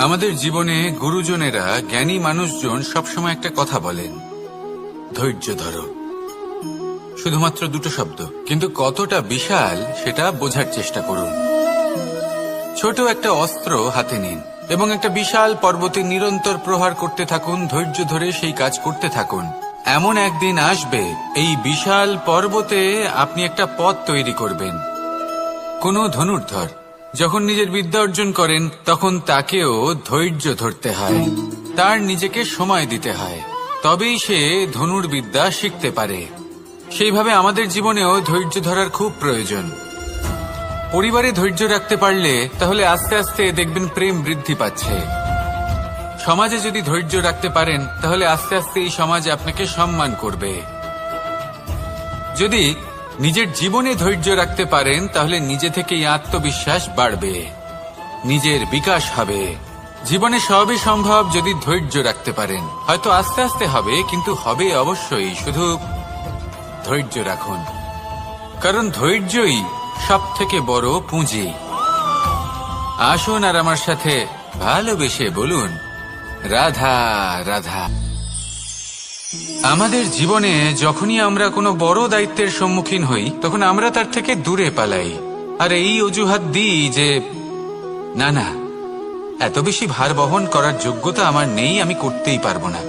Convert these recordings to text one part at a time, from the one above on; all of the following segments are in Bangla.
আমাদের জীবনে গুরুজনেরা, জ্ঞানী মানুষজন সবসময় একটা কথা বলেন, ধৈর্য ধরো। শুধুমাত্র দুটো শব্দ, কিন্তু কতটা বিশাল সেটা বোঝার চেষ্টা করুন। ছোট একটা অস্ত্র হাতে নিন এবং একটা বিশাল পর্বতে নিরন্তর প্রহার করতে থাকুন। ধৈর্য ধরে সেই কাজ করতে থাকুন। এমন একদিন আসবে, এই বিশাল পর্বতে আপনি একটা পথ তৈরি করবেন। কোনো ধনুর্ধর যখন নিজের বিদ্যা অর্জন করেন, তখন তাকেও ধৈর্য ধরতে হয়, তার নিজেকে সময় দিতে হয়, তবেই সে ধনুর্বিদ্যা শিখতে পারে। সেইভাবে আমাদের জীবনেও ধৈর্য ধরার খুব প্রয়োজন। পরিবারে ধৈর্য রাখতে পারলে তাহলে আস্তে আস্তে দেখবেন প্রেম বৃদ্ধি পাচ্ছে। সমাজে যদি ধৈর্য রাখতে পারেন, তাহলে আস্তে আস্তে এই সমাজ আপনাকে সম্মান করবে। যদি নিজের জীবনে ধৈর্য রাখতে পারেন, তাহলে নিজে থেকেই আত্মবিশ্বাস বাড়বে, নিজের বিকাশ হবে। জীবনে সবই সম্ভব যদি ধৈর্য রাখতে পারেন। হয়তো আস্তে আস্তে হবে, কিন্তু হবে অবশ্যই। শুধু ধৈর্য রাখুন, কারণ ধৈর্যই সব থেকে বড় পুঁজি। আসুন আর আমার সাথে ভালোবেসে বলুন, রাধা রাধা। আমাদের জীবনে যখনই আমরা কোনো বড় দায়িত্বের সম্মুখীন হই, তখন আমরা তার থেকে দূরে পালাই, আর এই অজুহাত দিই যে না না, এত বেশি ভার বহন করার যোগ্যতা আমার নেই, আমি করতেই পারবো না।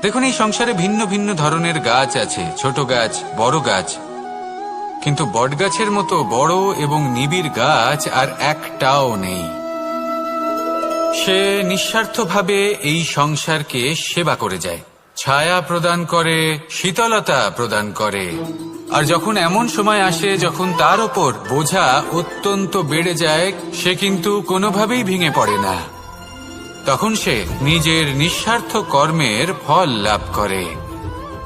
দেখুন, এই সংসারে ভিন্ন ভিন্ন ধরনের গাছ আছে, ছোট গাছ, বড় গাছ, কিন্তু বটগাছের মতো বড় এবং নিবিড় গাছ আর একটাও নেই। সে নিঃস্বার্থভাবে এই সংসারকে সেবা করে যায়, ছায়া প্রদান করে, শীতলতা প্রদান করে। আর যখন এমন সময় আসে যখন তার ওপর বোঝা অত্যন্ত বেড়ে যায়, সে কিন্তু কোনোভাবেই ভেঙে পড়ে না। তখন সে নিজের নিঃস্বার্থ কর্মের ফল লাভ করে,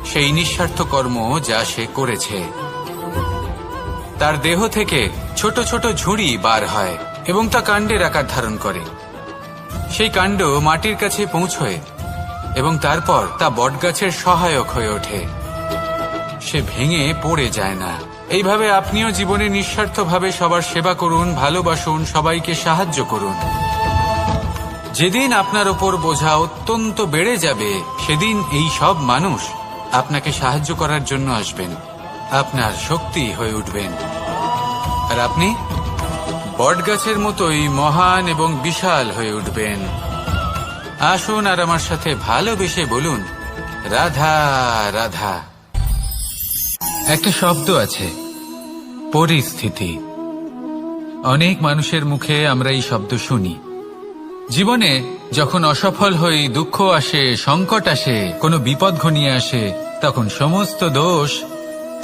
সেই নিঃস্বার্থ কর্ম যা সে করেছে। তার দেহ থেকে ছোট ছোট ঝুড়ি বার হয় এবং তা কাণ্ডের আকার ধারণ করে। সেই কাণ্ড মাটির কাছে পৌঁছয় এবং তারপর তা বটগাছের সহায়ক হয়ে ওঠে। সে ভেঙে পড়ে যায় না। এইভাবে আপনিও জীবনে নিঃস্বার্থভাবে সবার সেবা করুন, ভালোবাসুন, সবাইকে সাহায্য করুন। যেদিন আপনার ওপর বোঝা অত্যন্ত বেড়ে যাবে, সেদিন এই সব মানুষ আপনাকে সাহায্য করার জন্য আসবেন, আপনার শক্তি হয়ে উঠবেন, আর আপনি বটগাছের মতোই মহান এবং বিশাল হয়ে উঠবেন। আসুন আর আমার সাথে ভালোবেসে বলুন, রাধা রাধা। একটা শব্দ আছে, পরিস্থিতি। অনেক মানুষের মুখে আমরা এই শব্দ শুনি। জীবনে যখন অসফল হই, দুঃখ আসে, সংকট আসে, কোনো বিপদ ঘনিয়ে আসে, তখন সমস্ত দোষ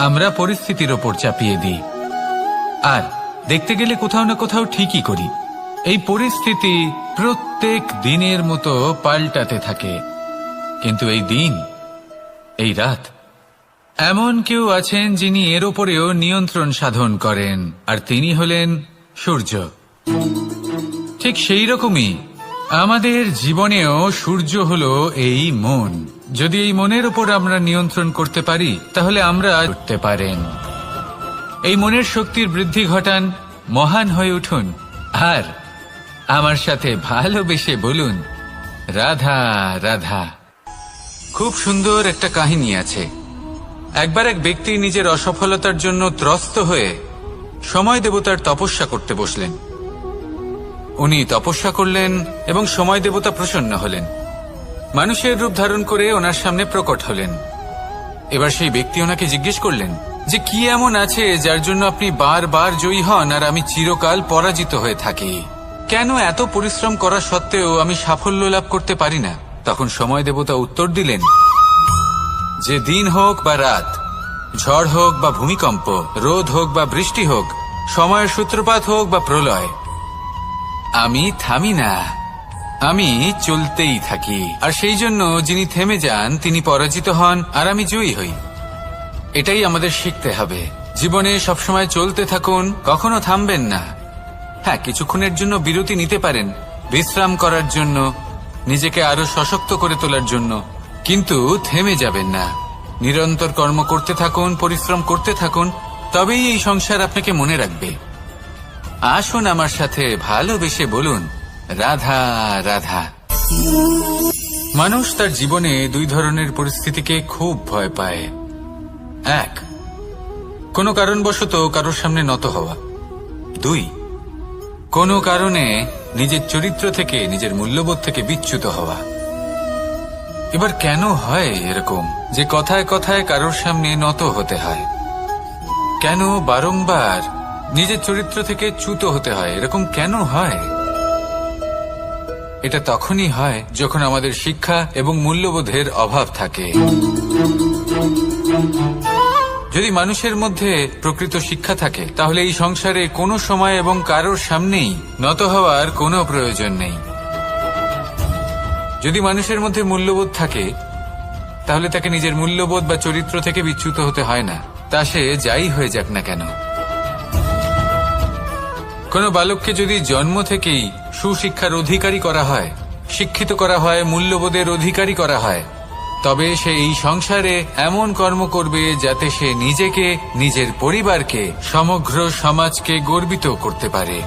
আমরা পরিস্থিতির ওপর চাপিয়ে দিই। আর দেখতে গেলে কোথাও না কোথাও ঠিকই করি। এই পরিস্থিতি প্রত্যেক দিনের মতো পাল্টাতে থাকে, কিন্তু এই দিন, এই রাত, এমন কেউ আছেন যিনি এর ওপরেও নিয়ন্ত্রণ সাধন করেন, আর তিনি হলেন সূর্য। ঠিক সেই রকমই আমাদের জীবনেও সূর্য হলো এই মন। যদি এই মনের উপর আমরা নিয়ন্ত্রণ করতে পারি, তাহলে আমরা করতে পারেন। এই মনের শক্তির বৃদ্ধি ঘটান, মহান হয়ে উঠুন, আর আমার সাথে ভালোবেসে বলুন, রাধা রাধা। খুব সুন্দর একটা কাহিনী আছে। একবার এক ব্যক্তি নিজের অসফলতার জন্য ত্রস্ত হয়ে সময় দেবতার তপস্যা করতে বসলেন। উনি তপস্যা করলেন এবং সময় দেবতা প্রসন্ন হলেন, মানুষের রূপ ধারণ করে ওনার সামনে প্রকট হলেন। এবার সেই ব্যক্তি ওনাকে জিজ্ঞেস করলেন যে কি এমন আছে যার জন্য আপনি বারবার জয়ী হন আর আমি চিরকাল পরাজিত হয়ে থাকি? কেন এত পরিশ্রম করা সত্ত্বেও আমি সাফল্য লাভ করতে পারি না? তখন সময় দেবতা উত্তর দিলেন যে দিন হোক বা রাত, ঝড় হোক বা ভূমিকম্প, রোদ হোক বা বৃষ্টি হোক, সময়ের সূত্রপাত হোক বা প্রলয়, আমি থামি না, আমি চলতেই থাকি। আর সেই জন্য যিনি থেমে যান তিনি পরাজিত হন আর আমি জয়ী হই। এটাই আমাদের শিখতে হবে। জীবনে সবসময় চলতে থাকুন, কখনো থামবেন না। হ্যাঁ, কিছুক্ষণের জন্য বিরতি নিতে পারেন, বিশ্রাম করার জন্য, নিজেকে আরো সশক্ত করে তোলার জন্য, কিন্তু থেমে যাবেন না। নিরন্তর কর্ম করতে থাকুন, পরিশ্রম করতে থাকুন, তবেই এই সংসার আপনাকে মনে রাখবে। আসুন আমার সাথে ভালোবেসে বলুন, রাধা রাধা। মানুষ তার জীবনে দুই ধরনের পরিস্থিতিকে খুব ভয় পায়। এক, কোনো কারণবশত কারোর সামনে নত হওয়া। দুই, কোনো কারণে নিজের চরিত্র থেকে, নিজের মূল্যবোধ থেকে বিচ্যুত হওয়া। এবার কেন হয় এরকম যে কথায় কথায় কারোর সামনে নত হতে হয়? কেন বারংবার নিজের চরিত্র থেকে চ্যুত হতে হয়? এরকম কেন হয়? এটা তখনই হয় যখন আমাদের শিক্ষা এবং মূল্যবোধের অভাব থাকে। যদি মানুষের মধ্যে প্রকৃত শিক্ষা থাকে, তাহলে এই সংসারে কোনো সময় এবং কারোর সামনেই নত হওয়ার কোনো প্রয়োজন নেই। যদি মানুষের মধ্যে মূল্যবোধ থাকে, তাহলে তাকে নিজের মূল্যবোধ বা চরিত্র থেকে বিচ্যুত হতে হয় না, তা সে যাই হয়ে যাক না কেন। কোনো বালককে যদি জন্ম থেকেই সুশিক্ষার অধিকারী করা হয়, শিক্ষিত করা হয়, মূল্যবোধের অধিকারী করা হয়, তবে সে এই সংসারে এমন কর্ম করবে যাতে সে নিজেকে, নিজের পরিবারকে, সমগ্র সমাজকে গর্বিত করতে পারে।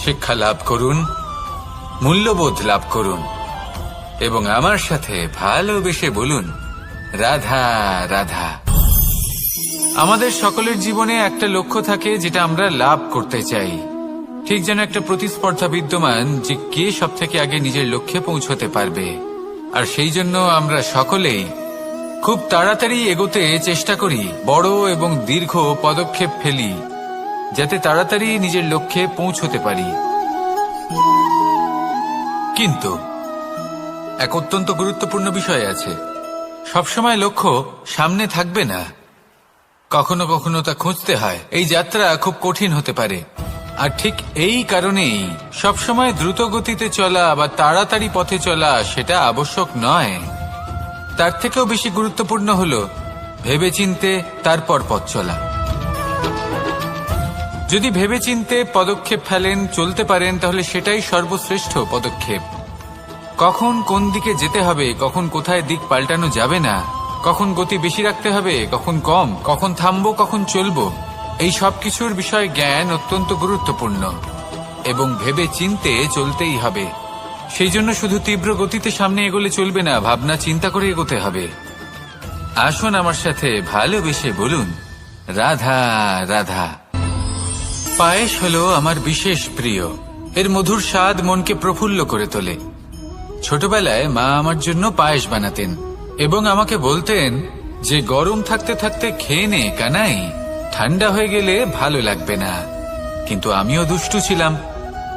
শিক্ষা লাভ করুন, মূল্যবোধ লাভ করুন এবং আমার সাথে ভালোবেসে বলুন, রাধা রাধা। আমাদের সকলের জীবনে একটা লক্ষ্য থাকে যেটা আমরা লাভ করতে চাই। ঠিক যেন একটা প্রতিস্পর্ধা বিদ্যমান যে কে সব থেকে আগে নিজের লক্ষ্যে পৌঁছতে পারবে। আর সেই জন্য আমরা সকলেই খুব তাড়াতাড়ি এগোতে চেষ্টা করি, বড় এবং দীর্ঘ পদক্ষেপ ফেলি যাতে তাড়াতাড়ি নিজের লক্ষ্যে পৌঁছতে পারি। কিন্তু এক অত্যন্ত গুরুত্বপূর্ণ বিষয় আছে, সবসময় লক্ষ্য সামনে থাকবে না, কখনো কখনো তা খুঁজতে হয়। এই যাত্রা খুব কঠিন হতে পারে। আর ঠিক এই কারণেই সবসময় দ্রুত গতিতে চলা বা তাড়াতাড়ি পথে চলা সেটা আবশ্যক নয়। তার থেকেও বেশি গুরুত্বপূর্ণ হলো ভেবেচিন্তে তারপর পথ চলা। যদি ভেবেচিন্তে পদক্ষেপ ফেলেন, চলতে পারেন, তাহলে সেটাই সর্বশ্রেষ্ঠ পদক্ষেপ। কখন কোন দিকে যেতে হবে, কখন কোথায় দিক পাল্টানো যাবে না, কখন গতি বেশি রাখতে হবে, কখন কম, কখন থামবো, কখন চলবো, এই সব কিছুর বিষয়ে জ্ঞান অত্যন্ত গুরুত্বপূর্ণ এবং ভেবে চিন্তে চলতেই হবে। সেই জন্য শুধু তীব্র গতিতে সামনে এগোলে চলবে না, ভাবনা চিন্তা করে এগোতে হবে। আসুন আমার সাথে ভালোবেসে বলুন, রাধা রাধা। পায়েস হলো আমার বিশেষ প্রিয়। এর মধুর স্বাদ মনকে প্রফুল্ল করে তোলে। ছোটবেলায় মা আমার জন্য পায়েস বানাতেন এবং আমাকে বলতেন যে গরম থাকতে থাকতে খেয়ে নে কানাই, ঠান্ডা হয়ে গেলে ভালো লাগবে না। কিন্তু আমিও দুষ্টু ছিলাম,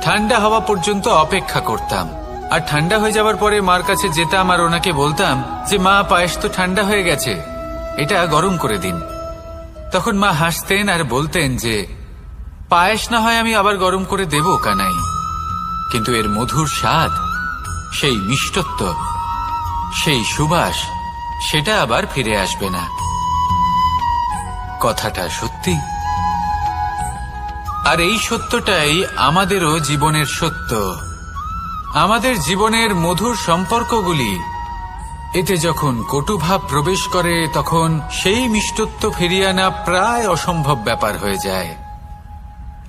ঠান্ডা হওয়া পর্যন্ত অপেক্ষা করতাম। আর ঠান্ডা হয়ে যাবার পরে মার কাছে যেতাম আর ওনাকে বলতাম যে মা, পায়েস তো ঠান্ডা হয়ে গেছে, এটা গরম করে দিন। তখন মা হাসতেন আর বলতেন যে পায়েস না হয় আমি আবার গরম করে দেব কানাই, কিন্তু এর মধুর স্বাদ, সেই মিষ্টত্ব, সেই সুবাস, সেটা আবার ফিরে আসবে না। কথাটা সত্যি। আর এই সত্যটাই আমাদেরও জীবনের সত্য। আমাদের জীবনের মধুর সম্পর্কগুলি, এতে যখন কটুভাব প্রবেশ করে তখন সেই মিষ্টত্ব ফিরিয়ে আনা প্রায় অসম্ভব ব্যাপার হয়ে যায়।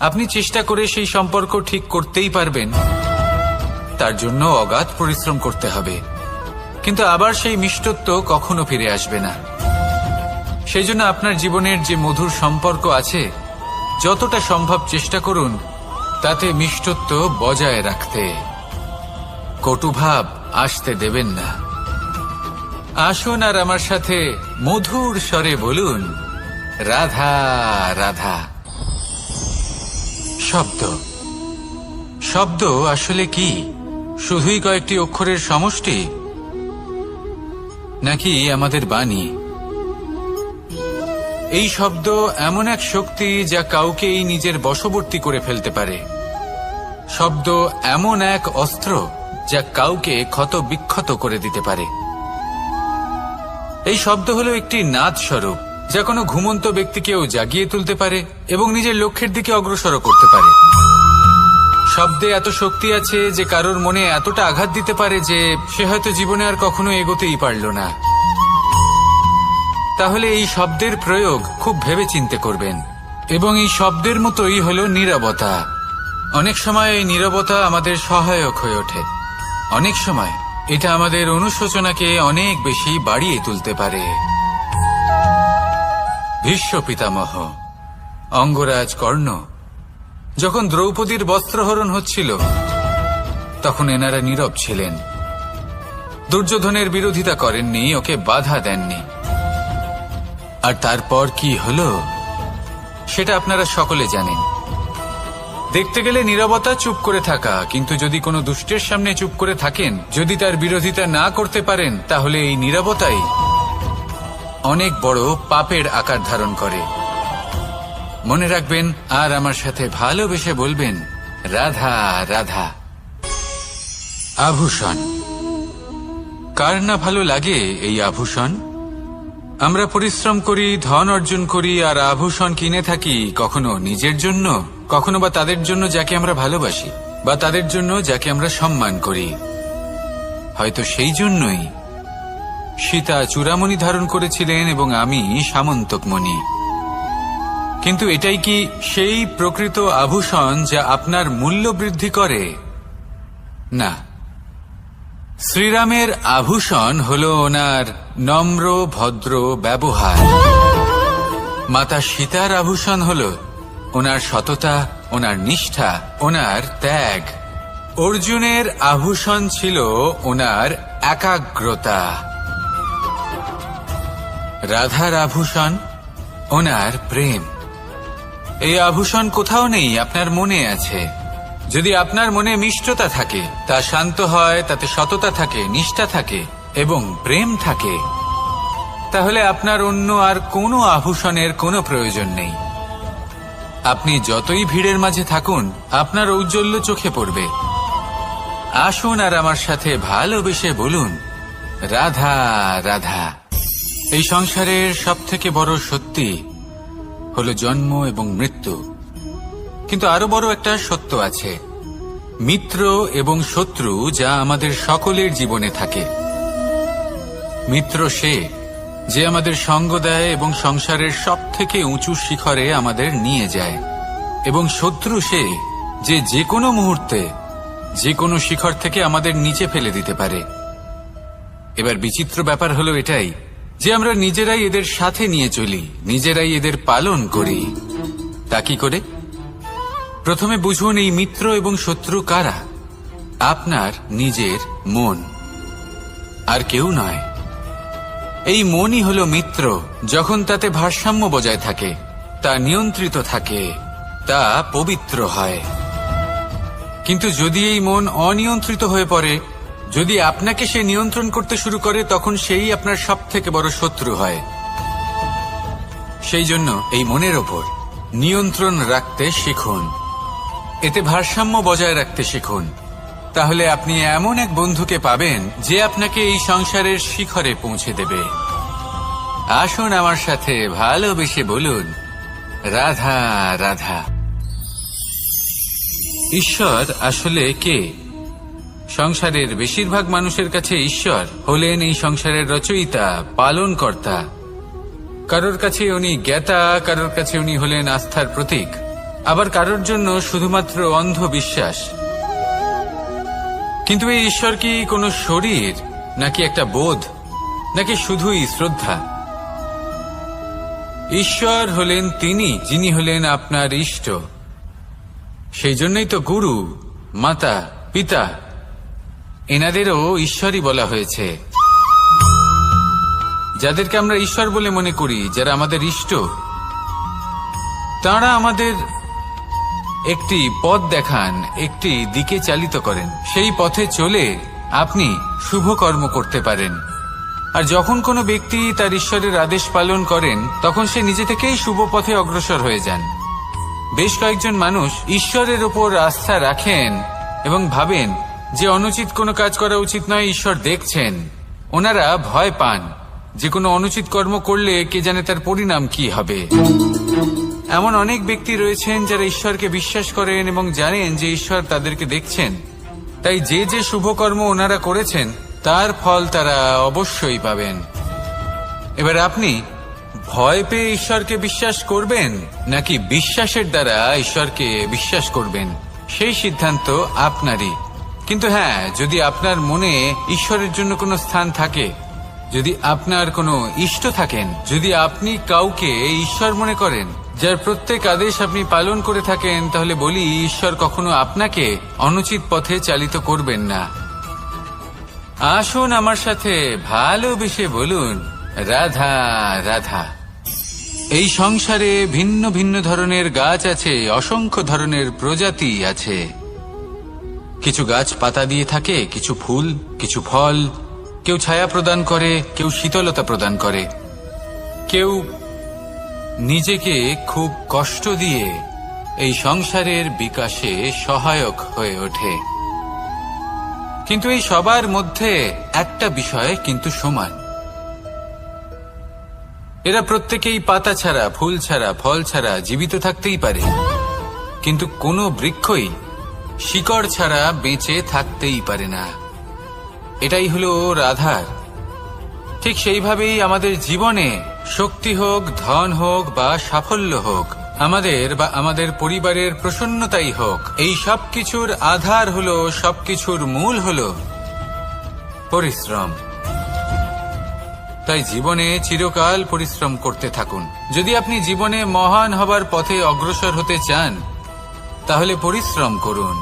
আপনি চেষ্টা করে সেই সম্পর্ক ঠিক করতেই পারবেন, তার জন্য অগাধ পরিশ্রম করতে হবে, কিন্তু আবার সেই মিষ্টত্ব কখনো ফিরে আসবে না। সেই জন্য আপনার জীবনের যে মধুর সম্পর্ক আছে, যতটা সম্ভব চেষ্টা করুন তাতে মিষ্টত্ব বজায় রাখতে। কটুভাব আসতে দেবেন না। আসুন আর আমার সাথে মধুর স্বরে বলুন, রাধা রাধা। শব্দ, শব্দ আসলে কি? শুধুই কয়েকটি অক্ষরের সমষ্টি, নাকি আমাদের বাণী? এই শব্দ এমন এক শক্তি যা কাউকেই নিজের বশবর্তী করে ফেলতে পারে। শব্দ এমন এক অস্ত্র যা কাউকে ক্ষত বিক্ষত করে দিতে পারে। এই শব্দ হলো একটি নাদ স্বরূপ যা কোনো ঘুমন্ত ব্যক্তিকেও জাগিয়ে তুলতে পারে এবং নিজের লক্ষ্যের দিকে অগ্রসর করতে পারে। শব্দে এত শক্তি আছে যে কারোর মনে এতটা আঘাত দিতে পারে যে সে হয়তো জীবনে আর কখনো এগোতেই পারল না। তাহলে এই শব্দের প্রয়োগ খুব ভেবে চিন্তে করবেন। এবং এই শব্দের মতোই হলো নীরবতা। অনেক সময় এই নীরবতা আমাদের সহায়ক হয়ে ওঠে, অনেক সময় এটা আমাদের অনুশোচনাকে অনেক বেশি বাড়িয়ে তুলতে পারে। ভীষ্ম পিতামহ, অঙ্গরাজ কর্ণ যখন দ্রৌপদীর বস্ত্রহরণ হচ্ছিল তখন এনারা নীরব ছিলেন, দুর্যোধনের বিরোধিতা করেননি, ওকে বাধা দেননি। আর তারপর কি হলো সেটা আপনারা সকলে জানেন। দেখতে গেলে নীরবতা চুপ করে থাকা, কিন্তু যদি কোনো দুষ্টের সামনে চুপ করে থাকেন, যদি তার বিরোধিতা না করতে পারেন, তাহলে এই নীরবতাই অনেক বড় পাপের আকার ধারণ করে। মনে রাখবেন আর আমার সাথে ভালোবেসে বলবেন, রাধা রাধা। আভূষণ, কার না ভালো লাগে এই আভূষণ? আমরা পরিশ্রম করি, ধন অর্জন করি আর আভূষণ কিনে থাকি, কখনো নিজের জন্য, কখনো বা তাদের জন্য যাকে আমরা ভালোবাসি, বা তাদের জন্য যাকে আমরা সম্মান করি। হয়তো সেই জন্যই সীতা চূড়ামণি ধারণ করেছিলেন এবং আমি সামন্তকমণি। কিন্তু এটাই কি সেই প্রকৃত আভূষণ যা আপনার মূল্য বৃদ্ধি করে? না। শ্রীরামের আভূষণ হলো ওনার নম্র ভদ্র ব্যবহার। মাতা সীতার আভূষণ হলো ওনার সততা, ওনার নিষ্ঠা, ওনার ত্যাগ। অর্জুনের আভূষণ ছিল ওনার একাগ্রতা। রাধার আভূষণ ওনার প্রেম। এই আভূষণ কোথাও নেই, আপনার মনে আছে। যদি আপনার মনে মিষ্টতা থাকে, তা শান্ত হয়, তাতে সততা থাকে, নিষ্ঠা থাকে এবং প্রেম থাকে, তাহলে আপনার অন্য আর কোনো আভূষণের কোনো প্রয়োজন নেই। আপনি যতই ভিড়ের মাঝে থাকুন, আপনার ঔজ্জ্বল্য চোখে পড়বে। আসুন আর আমার সাথে ভালোবেসে বলুন, রাধা রাধা। এই সংসারের সবথেকে বড় সত্যি হলো জন্ম এবং মৃত্যু, কিন্তু আরো বড় একটা সত্য আছে, মিত্র এবং শত্রু, যা আমাদের সকলের জীবনে থাকে। মিত্র সে যে আমাদের সঙ্গ দেয় এবং সংসারের সবথেকে উঁচু শিখরে আমাদের নিয়ে যায়, এবং শত্রু সে যে যে কোনো মুহূর্তে যে কোনো শিখর থেকে আমাদের নিচে ফেলে দিতে পারে। এবার বিচিত্র ব্যাপার হলো এটাই যে আমরা নিজেরাই এদের সাথে নিয়ে চলি, নিজেরাই এদের পালন করি। তা কি করে? প্রথমে বুঝুন এই মিত্র এবং শত্রু কারা। আপনার নিজের মন, আর কেউ নয়। এই মনই হলো মিত্র যখন তাতে ভারসাম্য বজায় থাকে, তা নিয়ন্ত্রিত থাকে, তা পবিত্র হয়। কিন্তু যদি এই মন অনিয়ন্ত্রিত হয়ে পড়ে, যদি আপনাকে সে নিয়ন্ত্রণ করতে শুরু করে, তখন সেই আপনার সবথেকে বড় শত্রু হয়। সেই জন্য এই মনের ওপর নিয়ন্ত্রণ রাখতে শিখুন, এতে ভারসাম্য বজায় রাখতে শিখুন। তাহলে আপনি এমন এক বন্ধুকে পাবেন যে আপনাকে এই সংসারের শিখরে পৌঁছে দেবে। আসুন আমার সাথে ভালোবেসে বলুন, রাধা রাধা। ঈশ্বর আসলে কে? সংসারের বেশিরভাগ মানুষের কাছে ঈশ্বর হলেন এই সংসারের রচয়িতা, পালনকর্তা। কারোর কাছে উনি জ্ঞাতা, কারোর কাছে উনি হলেন আস্থার প্রতীক, আবার কারোর জন্য শুধুমাত্র অন্ধ বিশ্বাস। কিন্তু এই ঈশ্বর কি কোনো শরীর, নাকি একটা বোধ, নাকি শুধুই শ্রদ্ধা? ঈশ্বর হলেন তিনি যিনি হলেন আপনার ইষ্ট। সেই জন্যই তো গুরু, মাতা, পিতা এনাদেরও ঈশ্বরই বলা হয়েছে। যাদেরকে আমরা ঈশ্বর বলে মনে করি, যারা আমাদের ইষ্ট, তাঁরা আমাদের একটি পথ দেখান, একটি দিকে চালিত করেন। সেই পথে চলে আপনি শুভ কর্ম করতে পারেন। আর যখন কোনো ব্যক্তি তার ঈশ্বরের আদেশ পালন করেন, তখন সে নিজে থেকেই শুভ পথে অগ্রসর হয়ে যান। বেশ কয়েকজন মানুষ ঈশ্বরের ওপর আস্থা রাখেন এবং ভাবেন যে অনুচিত কোনো কাজ করা উচিত নয়, ঈশ্বর দেখছেন। ওনারা ভয় পান যে কোনো অনুচিত কর্ম করলে কে জানে তার পরিণাম কি হবে। এমন অনেক ব্যক্তি রয়েছেন যারা ঈশ্বরকে বিশ্বাস করেন এবং জানেন যে ঈশ্বর তাদেরকে দেখছেন, তাই যে যে শুভ কর্ম ওনারা করেছেন তার ফল তারা অবশ্যই পাবেন। এবার আপনি ভয় পেয়ে ঈশ্বরকে বিশ্বাস করবেন নাকি বিশ্বাসের দ্বারা ঈশ্বরকে বিশ্বাস করবেন, সেই সিদ্ধান্ত আপনারই। কিন্তু হ্যাঁ, যদি আপনার মনে ঈশ্বরের জন্য কোনো স্থান থাকে, যদি আপনার কোনো ইষ্ট থাকেন, যদি আপনি কাউকে ঈশ্বর মনে করেন, যার প্রত্যেক আদেশ আপনি পালন করে থাকেন, তাহলে বলি ঈশ্বর কখনো আপনাকে অনুচিত পথে চালিত করবেন না। আসুন আমার সাথে ভালোবেসে বলুন, রাধা রাধা। এই সংসারে ভিন্ন ভিন্ন ধরনের গাছ আছে, অসংখ্য ধরনের প্রজাতি আছে। কিছু গাছ পাতা দিয়ে থাকে, কিছু ফুল, কিছু ফল, কেউ ছায়া প্রদান করে, কেউ শীতলতা প্রদান করে, কেউ নিজেকে খুব কষ্ট দিয়ে এই সংসারের বিকাশে সহায়ক হয়ে ওঠে। কিন্তু এই সবার মধ্যে একটা বিষয় কিন্তু সমান, এরা প্রত্যেকেই পাতা ছাড়া, ফুল ছাড়া, ফল ছাড়া জীবিত থাকতেই পারে, কিন্তু কোনো বৃক্ষই শিকড় ছাড়া বেঁচে থাকতেই পারে না। এটাই হলো রাধার। ঠিক সেইভাবেই আমাদের জীবনে শক্তি হোক, ধন হোক বা সাফল্য হোক, আমাদের বা আমাদের পরিবারের প্রসন্নতাই হোক, এই সবকিছুর আধার হলো, সবকিছুর মূল হলো পরিশ্রম। তাই জীবনে চিরকাল পরিশ্রম করতে থাকুন। যদি আপনি জীবনে মহান হবার পথে অগ্রসর হতে চান, তাহলে পরিশ্রম করুন।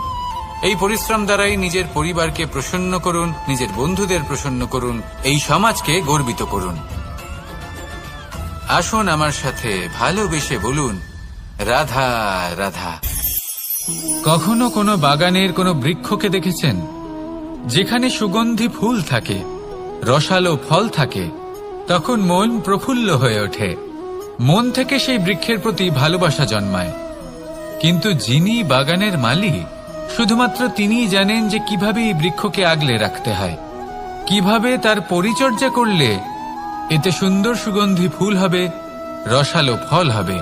এই পরিশ্রম দ্বারাই নিজের পরিবারকে প্রসন্ন করুন, নিজের বন্ধুদের প্রসন্ন করুন, এই সমাজকে গর্বিত করুন। আসুন আমার সাথে ভালোবেসে বলুন, রাধা রাধা। কখনো কোনো বাগানের কোনো বৃক্ষকে দেখেছেন যেখানে সুগন্ধি ফুল থাকে, রসালো ফল থাকে? তখন মন প্রফুল্ল হয়ে ওঠে, মন থেকে সেই বৃক্ষের প্রতি ভালোবাসা জন্মায়। কিন্তু যিনি বাগানের মালিক, শুধুমাত্র তিনিই জানেন যে কিভাবে এই বৃক্ষকে আগলে রাখতে হয়, কিভাবে তার পরিচর্যা করলে এতে সুন্দর সুগন্ধি ফুল হবে, রসালো ফল হবে।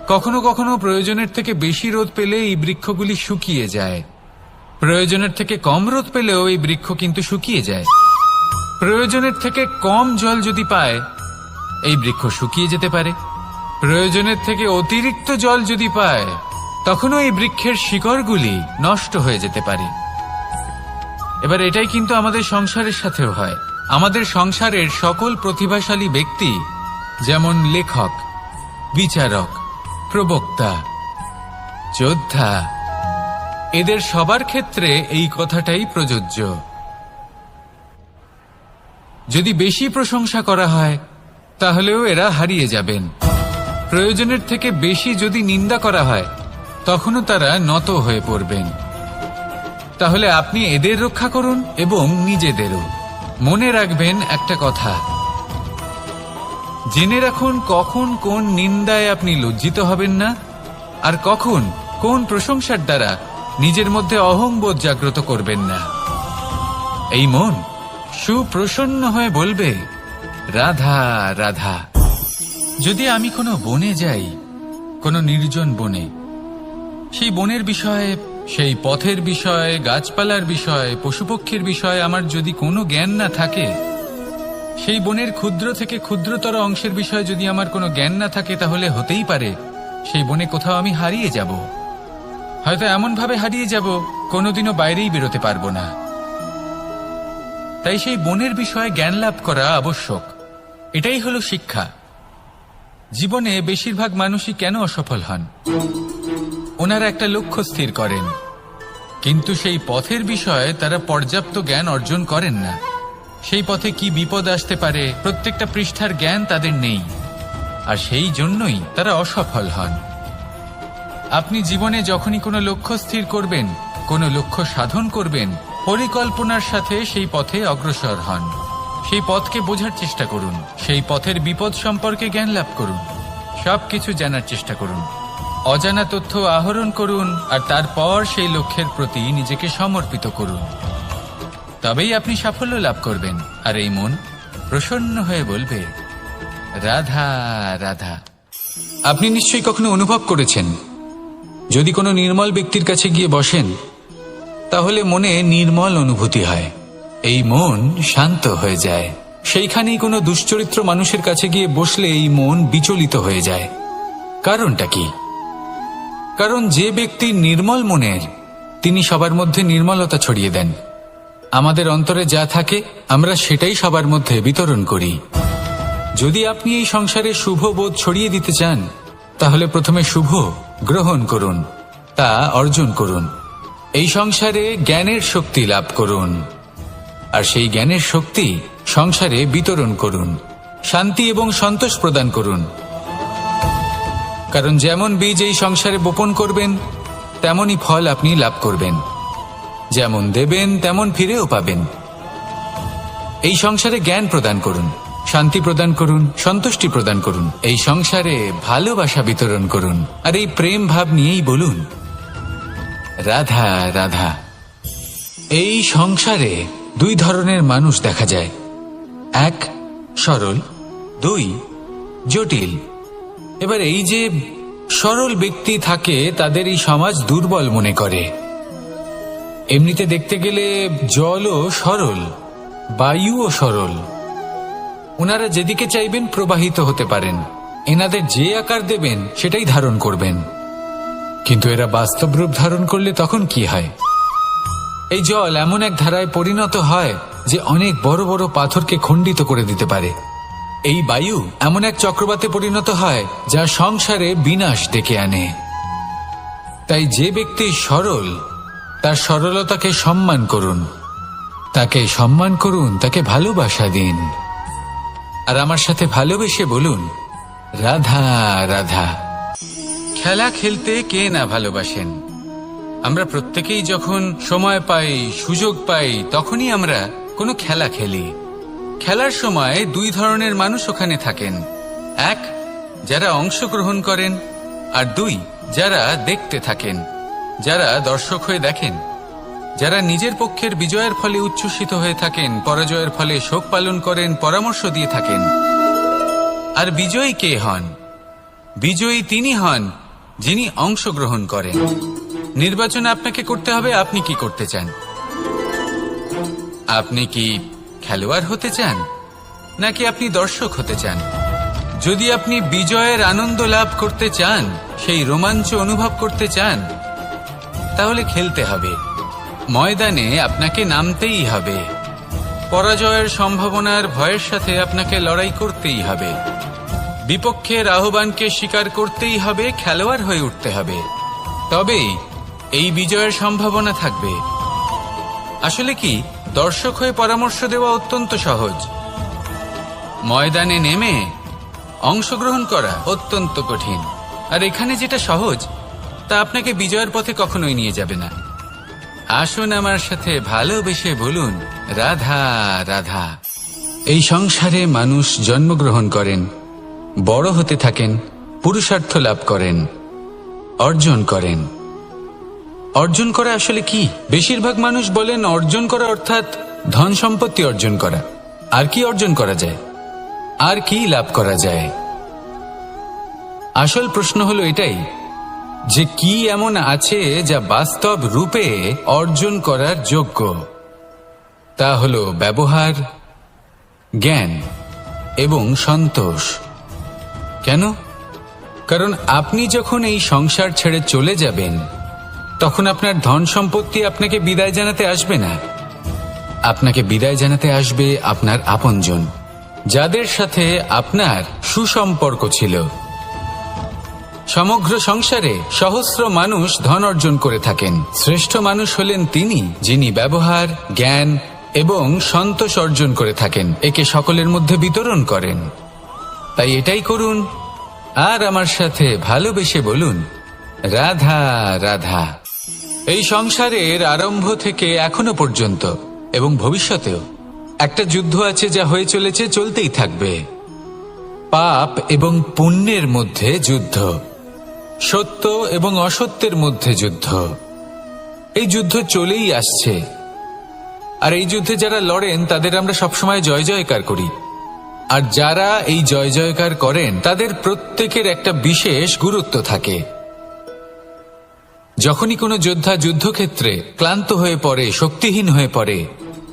কখনো কখনো প্রয়োজনের থেকে বেশি রোদ পেলে এই বৃক্ষগুলি শুকিয়ে যায়, প্রয়োজনের থেকে কম রোদ পেলেও এই বৃক্ষ কিন্তু শুকিয়ে যায়। প্রয়োজনের থেকে কম জল যদি পায়, এই বৃক্ষ শুকিয়ে যেতে পারে। প্রয়োজনের থেকে অতিরিক্ত জল যদি পায়, তখনও এই বৃক্ষের শিকড়গুলি নষ্ট হয়ে যেতে পারে। এবার এটাই কিন্তু আমাদের সংসারের সাথেও হয়। আমাদের সংসারের সকল প্রতিভাশালী ব্যক্তি, যেমন লেখক, বিচারক, প্রবক্তা, যোদ্ধা, এদের সবার ক্ষেত্রে এই কথাটাই প্রযোজ্য। যদি বেশি প্রশংসা করা হয়, তাহলেও এরা হারিয়ে যাবেন। প্রয়োজনের থেকে বেশি যদি নিন্দা করা হয়, তখনও তারা নত হয়ে পড়বেন। তাহলে আপনি এদের রক্ষা করুন এবং নিজেদেরও। মনে রাখবেন একটা কথা, জেনে রাখুন কখন কোন নিন্দায় আপনি লজ্জিত হবেন না, আর কখন কোন প্রশংসার দ্বারা নিজের মধ্যে অহংবোধ জাগ্রত করবেন না। এই মন সুপ্রসন্ন হয়ে বলবে, রাধা রাধা। যদি আমি কোনো বনে যাই, কোনো নির্জন বনে, সেই বনের বিষয়ে, সেই পথের বিষয়ে, গাছপালার বিষয়ে, পশুপক্ষীর বিষয়ে আমার যদি কোনো জ্ঞান না থাকে, সেই বনের ক্ষুদ্র থেকে ক্ষুদ্রতর অংশের বিষয়ে যদি আমার কোনো জ্ঞান না থাকে, তাহলে হতেই পারে সেই বনে কোথাও আমি হারিয়ে যাব। হয়তো এমনভাবে হারিয়ে যাব, কোনোদিনও বাইরেই বেরোতে পারবো না। তাই সেই বনের বিষয়ে জ্ঞান লাভ করা আবশ্যক। এটাই হলো শিক্ষা। জীবনে বেশিরভাগ মানুষই কেন অসফল হন? ওনারা একটা লক্ষ্য স্থির করেন, কিন্তু সেই পথের বিষয়ে তারা পর্যাপ্ত জ্ঞান অর্জন করেন না। সেই পথে কি বিপদ আসতে পারে প্রত্যেকটা পৃষ্ঠার জ্ঞান তাদের নেই, আর সেই জন্যই তারা অসফল হন। আপনি জীবনে যখনই কোনো লক্ষ্য স্থির করবেন, কোনো লক্ষ্য সাধন করবেন, পরিকল্পনার সাথে সেই পথে অগ্রসর হন। সেই পথকে বোঝার চেষ্টা করুন, সেই পথের বিপদ সম্পর্কে জ্ঞান লাভ করুন, সবকিছু জানার চেষ্টা করুন, অজানা তথ্য আহরণ করুন, আর তারপর সেই লক্ষ্যের প্রতি নিজেকে সমর্পিত করুন। তবেই আপনি সাফল্য লাভ করবেন। আর এই মন প্রসন্ন হয়ে বলবে, রাধা রাধা। আপনি নিশ্চয়ই কখনো অনুভব করেছেন, যদি কোনো নির্মল ব্যক্তির কাছে গিয়ে বসেন, তাহলে মনে নির্মল অনুভূতি হয়, এই মন শান্ত হয়ে যায়। সেইখানেই কোনো দুশ্চরিত্র মানুষের কাছে গিয়ে বসলে এই মন বিচলিত হয়ে যায়। কারণটা কি? কারণ যে ব্যক্তি নির্মল মনের, তিনি সবার মধ্যে নির্মলতা ছড়িয়ে দেন। আমাদের অন্তরে যা থাকে আমরা সেটাই সবার মধ্যে বিতরণ করি। যদি আপনি এই সংসারে শুভ বোধ ছড়িয়ে দিতে চান, তাহলে প্রথমে শুভ গ্রহণ করুন, তা অর্জন করুন। এই সংসারে জ্ঞানের শক্তি লাভ করুন, আর সেই জ্ঞানের শক্তি সংসারে বিতরণ করুন। শান্তি এবং সন্তোষ প্রদান করুন। কারণ যেমন বীজ এই সংসারে বপন করবেন, তেমনই ফল আপনি লাভ করবেন। যেমন দেবেন তেমন ফিরেও পাবেন। এই সংসারে জ্ঞান প্রদান করুন, শান্তি প্রদান করুন, সন্তুষ্টি প্রদান করুন। এই সংসারে ভালোবাসা বিতরণ করুন, আর এই প্রেম ভাব নিয়েই বলুন রাধা রাধা। এই সংসারে দুই ধরনের মানুষ দেখা যায়, এক সরল, দুই জটিল। এবার এই যে সরল ব্যক্তি থাকে, তাদের এই সমাজ দুর্বল মনে করে। এমনিতে দেখতে গেলে জলও সরল, বায়ুও সরল। ওনারা যেদিকে চাইবেন প্রবাহিত হতে পারেন, এনাদের যে আকার দেবেন সেটাই ধারণ করবেন। কিন্তু এরা বাস্তব রূপ ধারণ করলে তখন কি হয়? এই জল এমন এক ধারায় পরিণত হয় যে অনেক বড় বড় পাথরকে খণ্ডিত করে দিতে পারে। এই বায়ু এমন এক চক্রবাতে পরিণত হয় যা সংসারে বিনাশ ডেকে আনে। তাই যে ব্যক্তি সরল, তার সরলতাকে সম্মান করুন, তাকে সম্মান করুন, তাকে ভালোবাসা দিন। আর আমার সাথে ভালোবেসে বলুন রাধা রাধা। খেলা খেলতে কে না ভালোবাসেন? আমরা প্রত্যেকেই যখন সময় পাই, সুযোগ পাই, তখনই আমরা কোনো খেলা খেলি। খেলার সময় দুই ধরনের মানুষ ওখানে থাকেন, এক যারা অংশগ্রহণ করেন, আর দুই যারা দেখতে থাকেন, যারা দর্শক হয়ে দেখেন, যারা নিজের পক্ষের বিজয়ের ফলে উচ্ছ্বসিত হয়ে থাকেন, পরাজয়ের ফলে শোক পালন করেন, পরামর্শ দিয়ে থাকেন। আর বিজয়ী কে হন? বিজয়ী তিনি হন যিনি অংশগ্রহণ করেন। নির্বাচন আপনাকে করতে হবে, আপনি কি করতে চান? আপনি কি খেলোয়াড় হতে চান, নাকি আপনি দর্শক হতে চান? যদি আপনি বিজয়ের আনন্দ লাভ করতে চান, সেই রোমাঞ্চ অনুভব করতে চান, তাহলে খেলতে হবে। ময়দানে আপনাকে নামতেই হবে। পরাজয়ের সম্ভাবনার ভয়ের সাথে আপনাকে লড়াই করতেই হবে। বিপক্ষের আহ্বানকে স্বীকার করতেই হবে, খেলোয়াড় হয়ে উঠতে হবে। তবেই এই বিজয়ের সম্ভাবনা থাকবে। আসলে কি, দর্শক হয়ে পরামর্শ দেওয়া অত্যন্ত সহজ, ময়দানে নেমে অংশগ্রহণ করা অত্যন্ত কঠিন। আর এখানে যেটা সহজ, তা আপনাকে বিজয়ের পথে কখনোই নিয়ে যাবে না। আসুন আমার সাথে ভালোবেসে বলুন রাধা রাধা। এই সংসারে মানুষ জন্মগ্রহণ করেন, বড় হতে থাকেন, পুরুষার্থ লাভ করেন, অর্জন করেন। অর্জন করা আসলে কি? বেশিরভাগ মানুষ বলেন অর্জন করা অর্থাৎ ধন সম্পত্তি অর্জন করা। আর কি অর্জন করা যায়? আর কি লাভ করা যায়? আসল প্রশ্ন হলো এটাই যে কি এমন আছে যা বাস্তব রূপে অর্জন করার যোগ্য। তা হলো ব্যবহার, জ্ঞান এবং সন্তোষ। কেন? কারণ আপনি যখন এই সংসার ছেড়ে চলে যাবেন, তখন আপনার ধন সম্পত্তি আপনাকে বিদায় জানাতে আসবে না। আপনাকে বিদায় জানাতে আসবে আপনার আপনজন, যাদের সাথে আপনার সুসম্পর্ক ছিল। সমগ্র সংসারে সহস্র মানুষ ধন অর্জন করে থাকেন। শ্রেষ্ঠ মানুষ হলেন তিনি যিনি ব্যবহার, জ্ঞান এবং সন্তোষ অর্জন করে থাকেন, একে সকলের মধ্যে বিতরণ করেন। তাই এটাই করুন, আর আমার সাথে ভালোবেসে বলুন রাধা রাধা। এই সংসারের আরম্ভ থেকে এখনো পর্যন্ত এবং ভবিষ্যতেও একটা যুদ্ধ আছে, যা হয়ে চলেছে, চলতেই থাকবে। পাপ এবং পুণ্যের মধ্যে যুদ্ধ, সত্য এবং অসত্যের মধ্যে যুদ্ধ। এই যুদ্ধ চলেই আসছে, আর এই যুদ্ধে যারা লড়েন তাদের আমরা সবসময় জয় জয়কার করি। আর যারা এই জয় জয়কার করেন তাদের প্রত্যেকের একটা বিশেষ গুরুত্ব থাকে। যখনই কোনো যোদ্ধা যুদ্ধক্ষেত্রে ক্লান্ত হয়ে পড়ে, শক্তিহীন হয়ে পড়ে,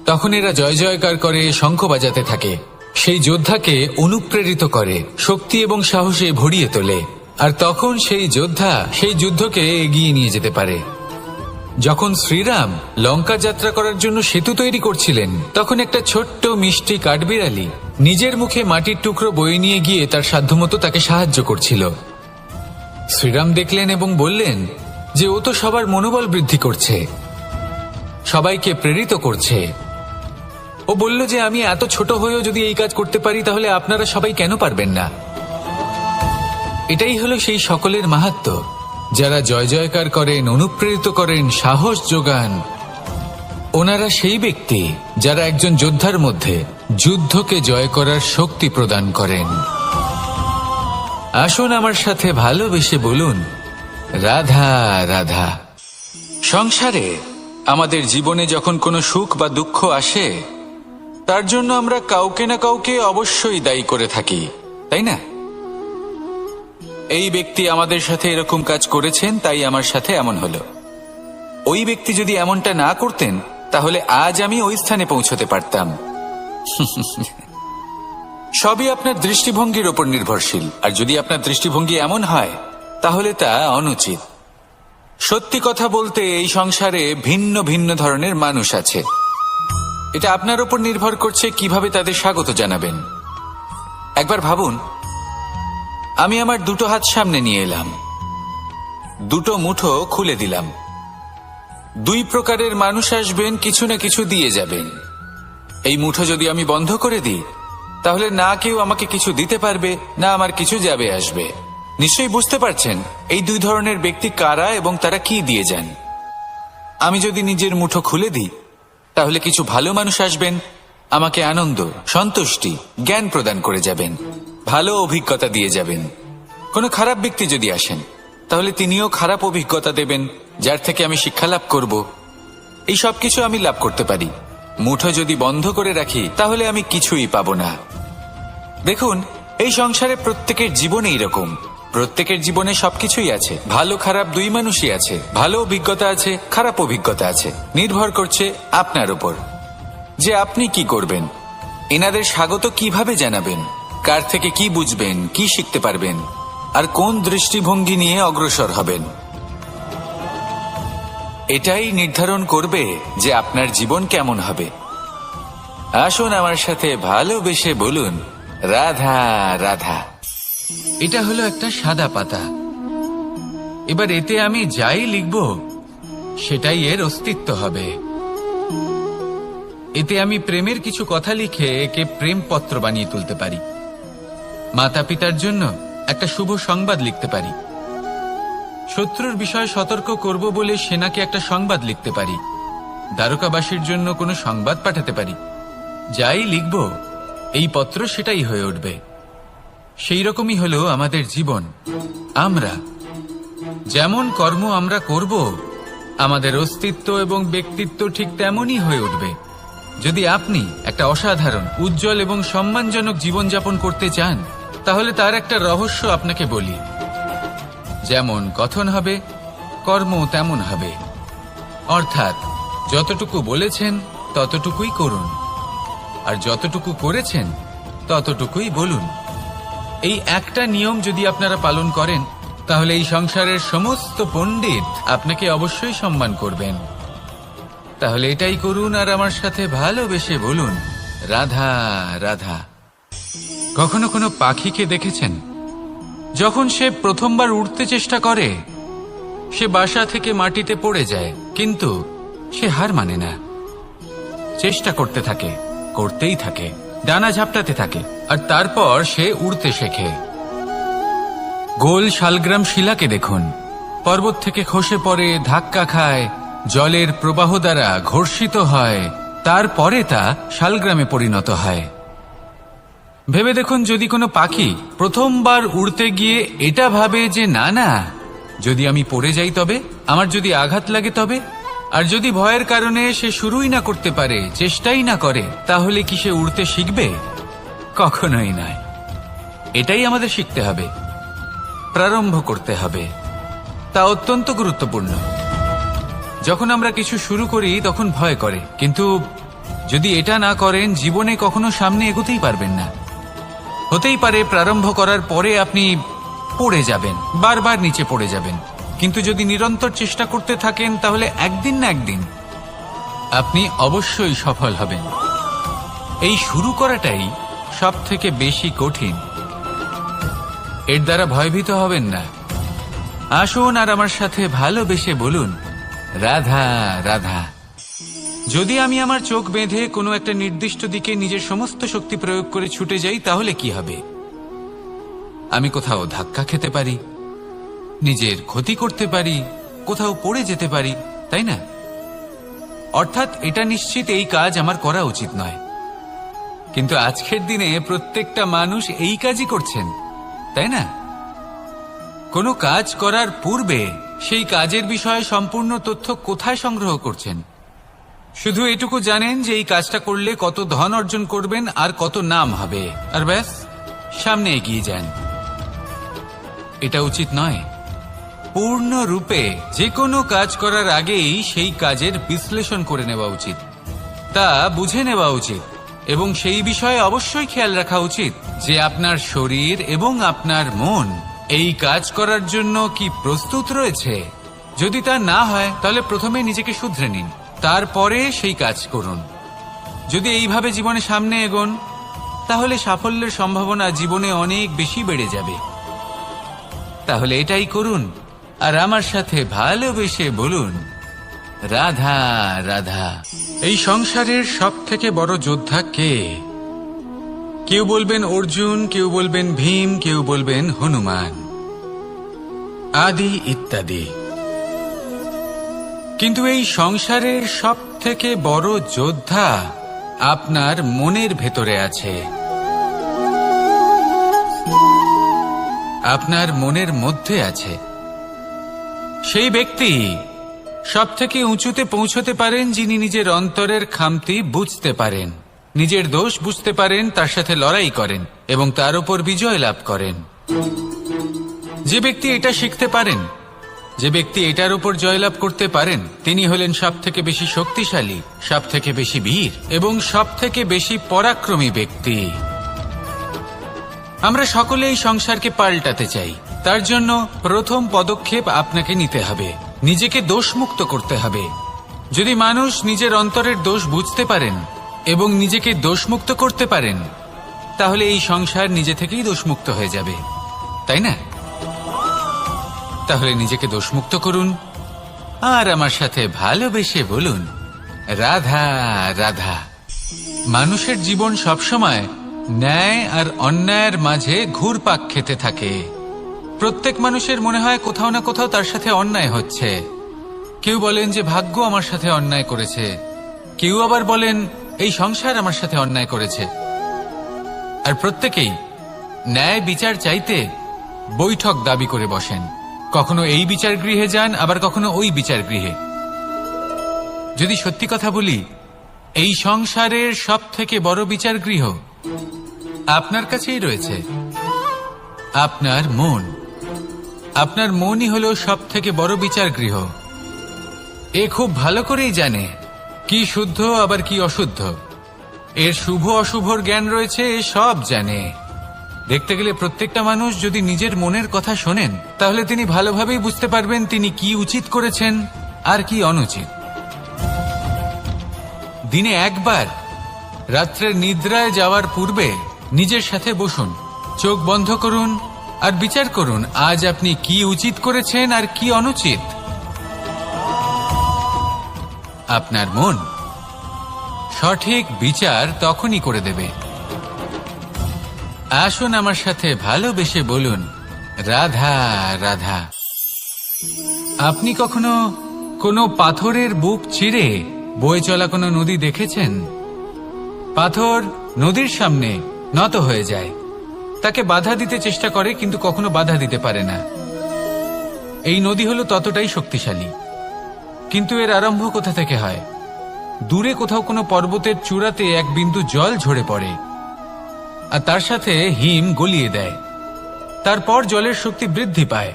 তখন এরা জয় জয়কার করে, শঙ্খ বাজাতে থাকে। সেই যোদ্ধাকে অনুপ্রেরিত করে, শক্তি এবং সাহসে ভরিয়ে তোলে, আর তখন সেই যোদ্ধা সেই যুদ্ধকে এগিয়ে নিয়ে যেতে পারে। যখন শ্রীরাম লঙ্কা যাত্রা করার জন্য সেতু তৈরি করছিলেন, তখন একটা ছোট্ট মিষ্টি কাঠবিড়ালি নিজের মুখে মাটির টুকরো বয়ে নিয়ে গিয়ে তার সাধ্যমতো তাকে সাহায্য করছিল। শ্রীরাম দেখলেন এবং বললেন যে ও তো সবার মনোবল বৃদ্ধি করছে, সবাইকে প্রেরিত করছে। ও বলল যে আমি এত ছোট হয়েও যদি এই কাজ করতে পারি, তাহলে আপনারা সবাই কেন পারবেন না? এটাই হলো সেই সকলের মাহাত্ম্য, যারা জয় জয়কার করেন, অনুপ্রেরিত করেন, সাহস যোগান। ওনারা সেই ব্যক্তি যারা একজন যোদ্ধার মধ্যে যুদ্ধকে জয় করার শক্তি প্রদান করেন। আসুন আমার সাথে ভালোবেসে বলুন, রাধা রাধা। সংসারে আমাদের জীবনে যখন কোনো সুখ বা দুঃখ আসে, তার জন্য আমরা কাউকে না কাউকে অবশ্যই দায়ী করে থাকি, তাই না? এই ব্যক্তি আমাদের সাথে এরকম কাজ করেছেন, তাই আমার সাথে এমন হলো। ওই ব্যক্তি যদি এমনটা না করতেন, তাহলে আজ আমি ওই স্থানে পৌঁছতে পারতাম। সবই আপনার দৃষ্টিভঙ্গির ওপর নির্ভরশীল, আর যদি আপনার দৃষ্টিভঙ্গি এমন হয়, তাহলে তা অনুচিত। সত্যি কথা বলতে, এই সংসারে ভিন্ন ভিন্ন ধরনের মানুষ আছে। এটা আপনার ওপর নির্ভর করছে কিভাবে তাদের স্বাগত জানাবেন। একবার ভাবুন, আমি আমার দুটো হাত সামনে নিয়ে এলাম, দুটো মুঠো খুলে দিলাম। দুই প্রকারের মানুষ আসবেন, কিছু না কিছু দিয়ে যাবেন। এই মুঠো যদি আমি বন্ধ করে দিই, তাহলে না কেউ আমাকে কিছু দিতে পারবে, না আমার কিছু যাবে আসবে। নিশ্চয়ই বুঝতে পারছেন এই দুই ধরনের ব্যক্তি কারা এবং তারা কি দিয়ে যান। আমি যদি নিজের মুঠো খুলে দিই, তাহলে কিছু ভালো মানুষ আসবেন, আমাকে আনন্দ, সন্তুষ্টি, জ্ঞান প্রদান করে যাবেন, ভালো অভিজ্ঞতা দিয়ে যাবেন। কোনো খারাপ ব্যক্তি যদি আসেন, তাহলে তিনিও খারাপ অভিজ্ঞতা দেবেন, যার থেকে আমি শিক্ষা লাভ করব। এই সব কিছু আমি লাভ করতে পারি। মুঠো যদি বন্ধ করে রাখি, তাহলে আমি কিছুই পাবো না। দেখুন, এই সংসারে প্রত্যেকের জীবনে এইরকম। প্রত্যেকের জীবনে সবকিছুই আছে, ভালো খারাপ দুই মানুষই আছে, ভালো অভিজ্ঞতা আছে, খারাপ অভিজ্ঞতা আছে। নির্ভর করছে আপনার উপর যে আপনি কি করবেন, এনাদের স্বাগত কিভাবে জানাবেন, কার থেকে কি বুঝবেন, কি শিখতে পারবেন, আর কোন দৃষ্টিভঙ্গি নিয়ে অগ্রসর হবেন। এটাই নির্ধারণ করবে যে আপনার জীবন কেমন হবে। আসুন আমার সাথে ভালোবেসে বলুন, রাধা রাধা। এটা হলো একটা সাদা পাতা। এবার এতে আমি যাই লিখব, সেটাই এর অস্তিত্ব হবে। এতে আমি প্রেমের কিছু কথা লিখে একে প্রেমপত্র বানিয়ে তুলতে পারি। মাতা পিতার জন্য একটা শুভ সংবাদ লিখতে পারি। শত্রুর বিষয়ে সতর্ক করব বলে সেনাকে একটা সংবাদ লিখতে পারি। দ্বারকাবাসীর জন্য কোনো সংবাদ পাঠাতে পারি। যাই লিখব, এই পত্র সেটাই হয়ে উঠবে। সেই রকমই হলো আমাদের জীবন। আমরা যেমন কর্ম আমরা করব, আমাদের অস্তিত্ব এবং ব্যক্তিত্ব ঠিক তেমনই হয়ে উঠবে। যদি আপনি একটা অসাধারণ, উজ্জ্বল এবং সম্মানজনক জীবনযাপন করতে চান, তাহলে তার একটা রহস্য আপনাকে বলি। যেমন কথন হবে, কর্ম তেমন হবে। অর্থাৎ যতটুকু বলেছেন ততটুকুই করুন, আর যতটুকু করেছেন ততটুকুই বলুন। এই একটা নিয়ম যদি আপনারা পালন করেন, তাহলে এই সংসারের সমস্ত পণ্ডিত আপনাকে অবশ্যই সম্মান করবেন। তাহলে এটাই করুন আর আমার সাথে ভালোবেসে বলুন, রাধা রাধা। কখনো কোনো পাখিকে দেখেছেন? যখন সে প্রথমবার উড়তে চেষ্টা করে, সে বাসা থেকে মাটিতে পড়ে যায়, কিন্তু সে হার মানে না। চেষ্টা করতে থাকে, করতেই থাকে, ডানা ঝাপটাতে থাকে, আর তারপর সে উড়তে শেখে। গোল শালগ্রাম শিলাকে দেখুন, পর্বত থেকে খসে পড়ে, ধাক্কা খায়, জলের প্রবাহ দ্বারা ঘর্ষিত হয়, তারপরে তা শালগ্রামে পরিণত হয়। ভেবে দেখুন, যদি কোনো পাখি প্রথমবার উড়তে গিয়ে এটা ভাবে যে না না, যদি আমি পড়ে যাই তবে, আমার যদি আঘাত লাগে তবে, আর যদি ভয়ের কারণে সে শুরুই না করতে পারে, চেষ্টাই না করে, তাহলে কি সে উড়তে শিখবে? কখনোই নয়। এটাই আমাদের শিখতে হবে, প্রারম্ভ করতে হবে। তা অত্যন্ত গুরুত্বপূর্ণ। যখন আমরা কিছু শুরু করি তখন ভয় করে, কিন্তু যদি এটা না করেন জীবনে কখনো সামনে এগোতেই পারবেন না। হতেই পারে প্রারম্ভ করার পরে আপনি পড়ে যাবেন, বারবার নিচে পড়ে যাবেন, কিন্তু যদি নিরন্তর চেষ্টা করতে থাকেন তাহলে একদিন না একদিন আপনি অবশ্যই সফল হবেন। এই শুরু করাটাই সব থেকে বেশি কঠিন। এর দ্বারা ভয়ভীত হবেন না। আসুন আর আমার সাথে ভালোবেসে বলুন, রাধা রাধা। যদি আমি আমার চোখ বেঁধে কোনো একটা নির্দিষ্ট দিকে নিজের সমস্ত শক্তি প্রয়োগ করে ছুটে যাই তাহলে কি হবে? আমি কোথাও ধাক্কা খেতে পারি, নিজের ক্ষতি করতে পারি, কোথাও পড়ে যেতে পারি, তাই না? অর্থাৎ এটা নিশ্চিত এই কাজ আমার করা উচিত নয়। কিন্তু আজকের দিনে প্রত্যেকটা মানুষ এই কাজই করছেন, তাই না? কোনো কাজ করার পূর্বে সেই কাজের বিষয়ে সম্পূর্ণ তথ্য কোথায় সংগ্রহ করছেন? শুধু এটুকু জানেন যে এই কাজটা করলে কত ধন অর্জন করবেন আর কত নাম হবে, আর ব্যাস সামনে এগিয়ে যান। এটা উচিত নয়। পূর্ণরূপে যে কোনো কাজ করার আগেই সেই কাজের বিশ্লেষণ করে নেওয়া উচিত, তা বুঝে নেওয়া উচিত, এবং সেই বিষয়ে অবশ্যই খেয়াল রাখা উচিত যে আপনার শরীর এবং আপনার মন এই কাজ করার জন্য কি প্রস্তুত রয়েছে। যদি তা না হয় তাহলে প্রথমে নিজেকে শুধরে নিন, তারপরে সেই কাজ করুন। যদি এইভাবে জীবনে সামনে এগোন তাহলে সাফল্যের সম্ভাবনা জীবনে অনেক বেশি বেড়ে যাবে। তাহলে এটাই করুন আর আমার সাথে ভালোবেসে বলুন, রাধা রাধা। এই সংসারের সব থেকে বড় যোদ্ধা কে? কেউ বলবেন অর্জুন, কেউ বলবেন ভীম, কেউ বলবেন হনুমান আদি ইত্যাদি। কিন্তু এই সংসারের সব থেকে বড় যোদ্ধা আপনার মনের ভেতরে আছে, আপনার মনের মধ্যে আছে। সেই ব্যক্তি সব থেকে উঁচুতে পৌঁছতে পারেন যিনি নিজের অন্তরের খামতি বুঝতে পারেন, নিজের দোষ বুঝতে পারেন, তার সাথে লড়াই করেন এবং তার উপর বিজয় লাভ করেন। যে ব্যক্তি এটা শিখতে পারেন, যে ব্যক্তি এটার উপর জয়লাভ করতে পারেন, তিনি হলেন সব থেকে বেশি শক্তিশালী, সব থেকে বেশি বীর এবং সব থেকে বেশি পরাক্রমী ব্যক্তি। আমরা সকলে এই সংসারকে পাল্টাতে চাই। তার জন্য প্রথম পদক্ষেপ আপনাকে নিতে হবে, নিজেকে দোষমুক্ত করতে হবে। যদি মানুষ নিজের অন্তরের দোষ বুঝতে পারেন এবং নিজেকে দোষমুক্ত করতে পারেন তাহলে এই সংসার নিজে থেকেই দোষমুক্ত হয়ে যাবে, তাই না? তাহলে নিজেকে দোষমুক্ত করুন আর আমার সাথে ভালোবেসে বলুন, রাধা রাধা। মানুষের জীবন সবসময় ন্যায় আর অন্যায়ের মাঝে ঘুরপাক খেতে থাকে। প্রত্যেক মানুষের মনে হয় কোথাও না কোথাও তার সাথে অন্যায় হচ্ছে। কেউ বলেন যে ভাগ্য আমার সাথে অন্যায় করেছে, কেউ আবার বলেন এই সংসার আমার সাথে অন্যায় করেছে। আর প্রত্যেকেই ন্যায় বিচার চাইতে বৈঠক দাবি করে বসেন। কখনো এই বিচার গৃহে যান, আবার কখনো ওই বিচার গৃহে। যদি সত্যি কথা বলি, এই সংসারের সব থেকে বড় বিচার গৃহ আপনার কাছেই রয়েছে, আপনার মন। আপনার মনই হলো সব থেকে বড় বিচার গৃহ। এ খুব ভালো করেই জানে কি শুদ্ধ আবার কি অশুদ্ধ, এর শুভ অশুভর জ্ঞান রয়েছে, এ সব জানে। দেখতে গেলে প্রত্যেকটা মানুষ যদি নিজের মনের কথা শোনেন তাহলে তিনি ভালোভাবেই বুঝতে পারবেন তিনি কি উচিত করেছেন আর কি অনুচিত। দিনে একবার রাত্রের নিদ্রায় যাওয়ার পূর্বে নিজের সাথে বসুন, চোখ বন্ধ করুন আর বিচার করুন আজ আপনি কি উচিত করেছেন আর কি অনুচিত। আপনার মন সঠিক বিচার তখনই করে দেবে। আসুন আমার সাথে ভালোবেসে বলুন, রাধা রাধা। আপনি কখনো কোনো পাথরের বুক চিরে বয়ে চলা কোনো নদী দেখেছেন? পাথর নদীর সামনে নত হয়ে যায়, তাকে বাধা দিতে চেষ্টা করে কিন্তু কখনো বাধা দিতে পারে না। এই নদী হলো ততটাই শক্তিশালী, কিন্তু এর আরম্ভ কোথা থেকে হয়? দূরে কোথাও কোনো পর্বতের চূড়াতে এক বিন্দু জল ঝরে পড়ে আর তার সাথে হিম গলিয়ে দেয়। তারপর জলের শক্তি বৃদ্ধি পায়,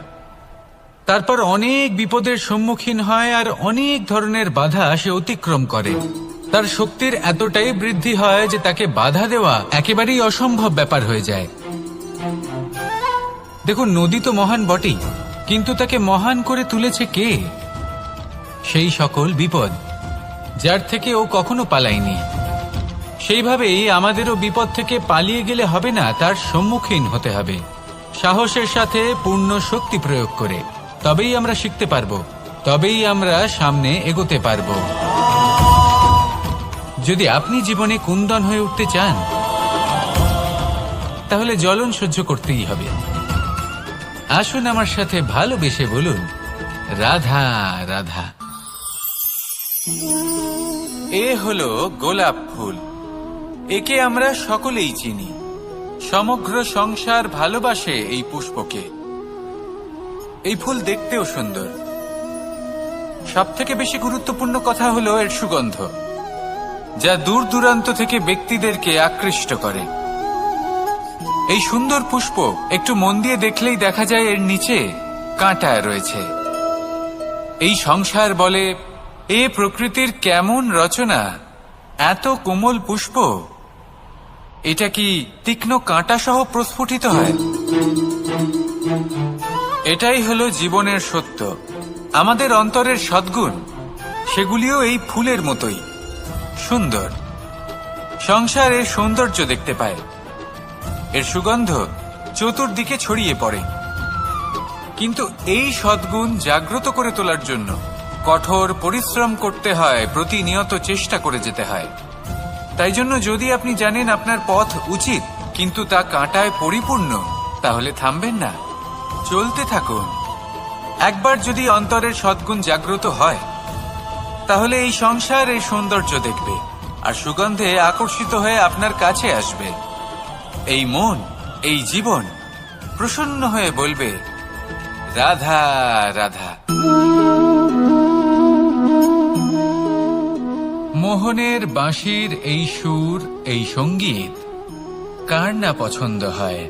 তারপর অনেক বিপদের সম্মুখীন হয় আর অনেক ধরনের বাধা সে অতিক্রম করে। তার শক্তির এতটাই বৃদ্ধি হয় যে তাকে বাধা দেওয়া একেবারেই অসম্ভব ব্যাপার হয়ে যায়। দেখুন, নদী তো মহান বটেই, কিন্তু তাকে মহান করে তুলেছে কে? সেই সকল বিপদ যার থেকে ও কখনো পালায়নি। সেইভাবেই আমাদেরও বিপদ থেকে পালিয়ে গেলে হবে না, তার সম্মুখীন হতে হবে সাহসের সাথে, পূর্ণ শক্তি প্রয়োগ করে। তবেই আমরা শিখতে পারবো, তবেই আমরা সামনে এগোতে পারবো। যদি আপনি জীবনে কুন্দন হয়ে উঠতে চান, তাহলে জ্বলন সহ্য করতেই হবে। আসুন আমার সাথে ভালোবেসে বলুন, রাধা রাধা। এ হলো গোলাপ ফুল। একে আমরা সকলেই চিনি। সমগ্র সংসার ভালোবাসে এই পুষ্পকে। এই ফুল দেখতেও সুন্দর। সবথেকে বেশি গুরুত্বপূর্ণ কথা হলো এর সুগন্ধ, যা দূর দূরান্ত থেকে ব্যক্তিদেরকে আকৃষ্ট করে। এই সুন্দর পুষ্প একটু মন দিয়ে দেখলেই দেখা যায় এর নিচে কাঁটা রয়েছে। এই সংসার বলে, এ প্রকৃতির কেমন রচনা, এত কোমল পুষ্প, এটা কি তীক্ষ্ণ কাঁটা সহ প্রস্ফুটিত হয়? এটাই হলো জীবনের সত্য। আমাদের অন্তরের সদ্গুণ, সেগুলিও এই ফুলের মতোই সুন্দর। সংসার এর সৌন্দর্য দেখতে পায়, এর সুগন্ধ চতুর্দিকে ছড়িয়ে পড়ে। কিন্তু এই সদ্গুণ জাগ্রত করে তোলার জন্য কঠোর পরিশ্রম করতে হয়, প্রতিনিয়ত চেষ্টা করে যেতে হয়। তাই জন্য যদি আপনি জানেন আপনার পথ উচিত, কিন্তু তা কাঁটায় পরিপূর্ণ, তাহলে থামবেন না, চলতে থাকুন। একবার যদি অন্তরের সদ্গুণ জাগ্রত হয়, তাহলে এই সংসার এই সৌন্দর্য দেখবে আর সুগন্ধে আকর্ষিত হয়ে আপনার কাছে আসবে। এই মন, এই জীবন প্রসন্ন হয়ে বলবে, রাধা রাধা। মোহনের বাঁশির এই সুর, এই সঙ্গীত কার না পছন্দ হয়?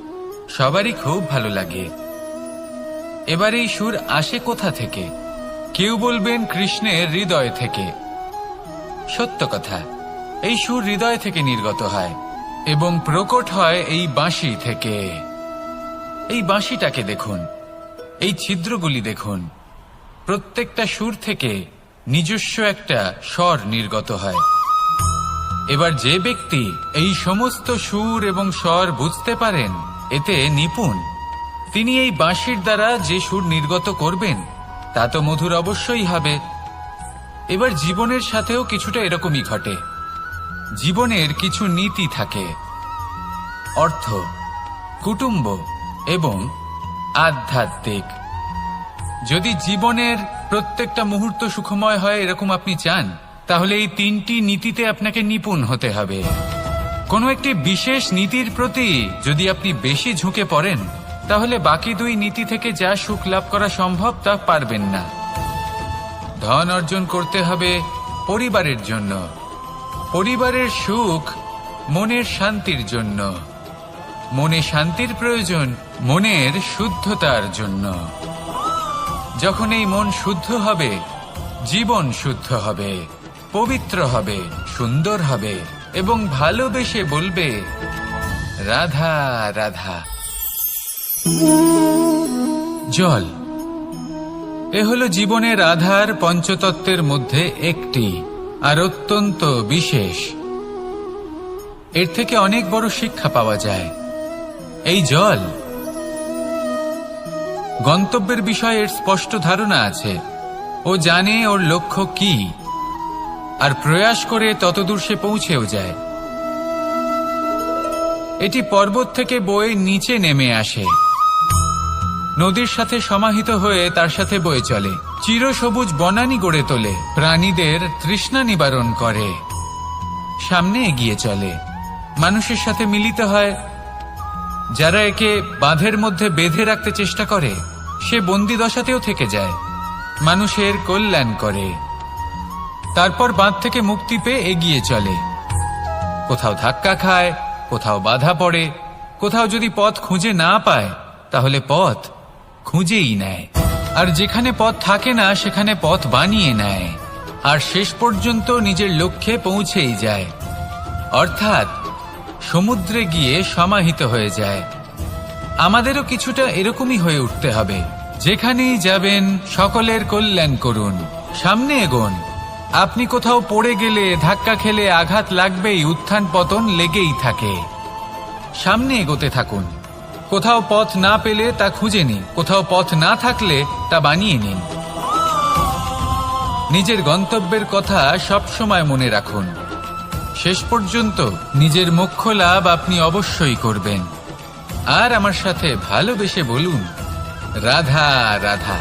সবারই খুব ভালো লাগে। এবার এই সুর আসে কোথা থেকে? কেউ বলবেন কৃষ্ণের হৃদয় থেকে। সত্য কথা, এই সুর হৃদয় থেকে নির্গত হয় এবং প্রকট হয় এই বাঁশি থেকে। এই বাঁশিটাকে দেখুন, এই ছিদ্রগুলি দেখুন। প্রত্যেকটা সুর থেকে নিজস্ব একটা স্বর নির্গত হয়। এবার যে ব্যক্তি এই সমস্ত সুর এবং স্বর বুঝতে পারেন, এতে নিপুণ, তিনি এই বাঁশির দ্বারা যে সুর নির্গত করবেন, তা তো মধুর অবশ্যই হবে। এবার জীবনের সাথেও কিছুটা এরকমই ঘটে। জীবনের কিছু নীতি থাকে, অর্থ, কুটুম্ব এবং আধ্যাত্মিক। যদি জীবনের প্রত্যেকটা মুহূর্ত সুখময় হয় এরকম আপনি চান, তাহলে এই তিনটি নীতিতে আপনাকে নিপুণ হতে হবে। কোনো একটি বিশেষ নীতির প্রতি যদি আপনি বেশি ঝুঁকে পড়েন, তাহলে বাকি দুই নীতি থেকে যা সুখ লাভ করা সম্ভব তা পারবেন না। ধন অর্জন করতে হবে পরিবারের জন্য, পরিবারের সুখ মনের শান্তির জন্য, মনে শান্তির প্রয়োজন মনের শুদ্ধতার জন্য। যখন এই মন শুদ্ধ হবে, জীবন শুদ্ধ হবে, পবিত্র হবে, সুন্দর হবে এবং ভালোবেসে বলবে, রাধা রাধা। জল, এ হলো জীবনের আধার, পঞ্চতত্ত্বের মধ্যে একটি, আর অত্যন্ত বিশেষ। এর থেকে অনেক বড় শিক্ষা পাওয়া যায়। এই জল, গন্তব্যের বিষয়ে এর স্পষ্ট ধারণা আছে। ও জানে ওর লক্ষ্য কি, আর প্রয়াস করে ততদূর সে পৌঁছেও যায়। এটি পর্বত থেকে বয়ে নিচে নেমে আসে, নদীর সাথে সমাহিত হয়ে তার সাথে বয়ে চলে, চিরসবুজ বনানী গড়ে তোলে, প্রাণীদের তৃষ্ণা নিবারণ করে, সামনে এগিয়ে চলে, মানুষের সাথে মিলিত হয়। যারা একে বাঁধের মধ্যে বেঁধে রাখতে চেষ্টা করে, সে বন্দি দশাতেও থেকে যায়, মানুষের কল্যাণ করে। তারপর বাঁধ থেকে মুক্তি পেয়ে এগিয়ে চলে, কোথাও ধাক্কা খায়, কোথাও বাধা পড়ে, কোথাও যদি পথ খুঁজে না পায়, তাহলে পথ খুঁজেই নেয়, আর যেখানে পথ থাকে না সেখানে পথ বানিয়ে নেয়। আর শেষ পর্যন্ত নিজের লক্ষ্যে পৌঁছেই যায়, অর্থাৎ সমুদ্রে গিয়ে সমাহিত হয়ে যায়। আমাদেরও কিছুটা এরকমই হয়ে উঠতে হবে। যেখানেই যাবেন সকলের কল্যাণ করুন, সামনে এগোন। আপনি কোথাও পড়ে গেলে, ধাক্কা খেলে আঘাত লাগবেই, উত্থান পতন লেগেই থাকে। সামনে এগোতে থাকুন। কোথাও পথ না পেলে তা খুঁজে নিন, কোথাও পথ না থাকলে তা বানিয়ে নিন। নিজের গন্তব্যের কথা সব সময় মনে রাখুন। শেষ পর্যন্ত নিজের মোক্ষ লাভ আপনি অবশ্যই করবেন। আর আমার সাথে ভালোবেসে বলুন, রাধা রাধা।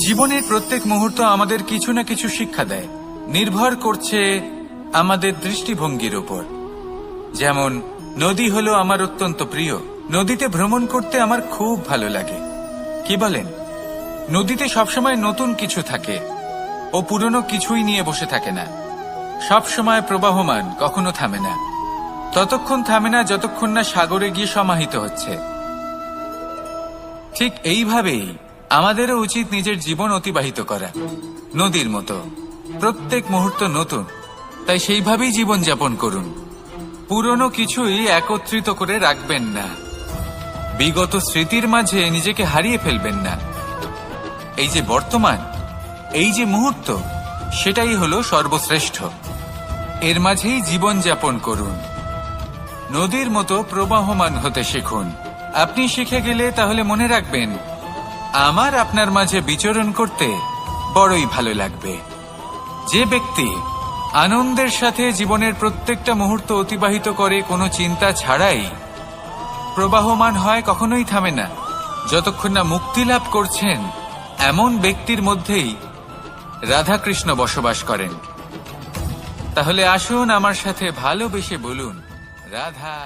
জীবনের প্রত্যেক মুহূর্ত আমাদের কিছু না কিছু শিক্ষা দেয়, নির্ভর করছে আমাদের দৃষ্টিভঙ্গির উপর। যেমন নদী হলো আমার অত্যন্ত প্রিয়। নদীতে ভ্রমণ করতে আমার খুব ভালো লাগে। কি বলেন? নদীতে সবসময় নতুন কিছু থাকে, ও পুরনো কিছুই নিয়ে বসে থাকে না। সব সময় প্রবাহমান, কখনো থামে না। ততক্ষণ থামে না যতক্ষণ না সাগরে গিয়ে সমাহিত হচ্ছে। ঠিক এইভাবেই আমাদেরও উচিত নিজের জীবন অতিবাহিত করা, নদীর মতো। প্রত্যেক মুহূর্ত নতুন, তাই সেইভাবেই জীবন যাপন করুন। পুরনো কিছুই একত্রিত করে রাখবেন না, বিগত স্মৃতির মাঝে নিজেকে হারিয়ে ফেলবেন না। এই যে বর্তমান, এই যে মুহূর্ত, সেটাই হলো সর্বশ্রেষ্ঠ। এর মাঝেই জীবন যাপন করুন। নদীর মতো প্রবাহমান হতে শিখুন। আপনি শিখে গেলে তাহলে মনে রাখবেন, আমার আপনার মাঝে বিচরণ করতে বড়ই ভালো লাগবে। যে ব্যক্তি আনন্দের সাথে জীবনের প্রত্যেকটা মুহূর্ত অতিবাহিত করে কোনো চিন্তা ছাড়াই, প্রবাহমান হয়, কখনোই থামে না, যতক্ষণ না মুক্তি লাভ করছেন, এমন ব্যক্তির মধ্যেই রাধাকৃষ্ণ বসবাস করেন। তাহলে আসুন আমার সাথে ভালোবেসে বলুন, রাধা।